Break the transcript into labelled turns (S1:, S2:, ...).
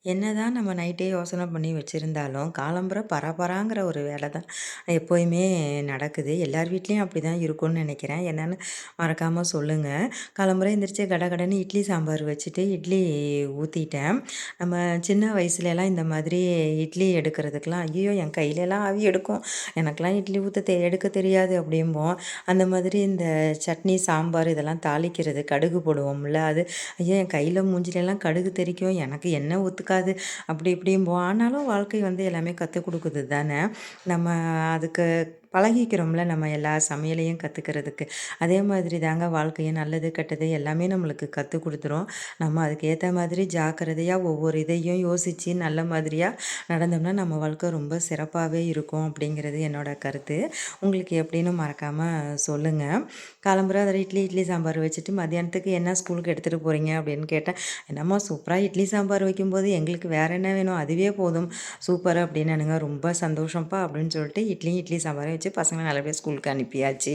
S1: என்னதான் நம்ம நைட்டே யோசனை பண்ணி வச்சிருந்தாலும், காலம்பர பரபராங்கிற ஒரு வேலை தான் எப்போயுமே நடக்குது. எல்லார் வீட்லயும் அப்படிதான் இருக்கும்னு நெனைக்கிறேன். என்னன்னு மறக்காம சொல்லுங்க. காலம்பர எந்திரிச்சு கடகடன்னு இட்லி சாம்பார் வச்சுட்டு, இட்லி ஊத்திட்டேன். நம்ம சின்ன வயசுலலாம் இந்த மாதிரி இட்லி எடுக்கிறதுக்கெலாம், "ஐயய்யோ! என் கையிலலாம் ஆவி எடுக்கும். எனக்கெல்லாம் இட்லி ஊத்த எடுக்க தெரியாது" அப்படிம்போம். அந்த மாதிரி இந்த சட்னி, சாம்பார் இதெல்லாம் தாளிக்கிறது, கடுகு போடுவோம்ல, அது ஐயோ! என் கையில மூஞ்சிலலாம் கடுகு தெறிக்கும். எனக்கு எண்ணெய் ஒத்துக்காது. அப்படி இப்படிம்போம். ஆனாலும் வாழ்க்கை எல்லாமே கத்துக் குடுக்குது தானே! நம்ம அதுக்கு பழகிக்கிறோம்ல நம்ம எல்லா சமையலையும் கத்துக்கிறதுக்கு. அதே மாதிரி தாங்க வாழ்க்கையும் நல்லது, கெட்டது எல்லாமே நம்மளுக்கு கத்துக் குடுத்துரும். நம்ம அதுக்கு ஏத்த மாதிரி ஜாக்கிரதையா ஒவ்வொரு இதையும் யோசிச்சு நல்ல மாதிரியா நடந்தோம்னா, நம்ம வாழ்க்கை ரொம்ப சிறப்பாவே இருக்கும் அப்படிங்கிறது என்னோட கருத்து. உங்களுக்கு எப்படின்னு மறக்காம சொல்லுங்க. காலம்பற அதில இட்லி சாம்பார் வச்சுட்டு மதியானத்துக்கு என்ன ஸ்கூலுக்கு எடுத்துட்டு போறீங்க அப்படின்னு கேட்டேன். என்னம்மா சூப்பரா இட்லி சாம்பார் வைக்கும்போது எங்களுக்கு வேற என்ன வேணும்? அதுவே போதும். சூப்பர் அப்படின்னானுங்க. ரொம்ப சந்தோஷம்ப்பா அப்படின்னு சொல்லிட்டு இட்லி சாம்பாரையும் வச்சு பசங்கள நல்லபடியா ஸ்கூலுக்கு அனுப்பியாச்சு.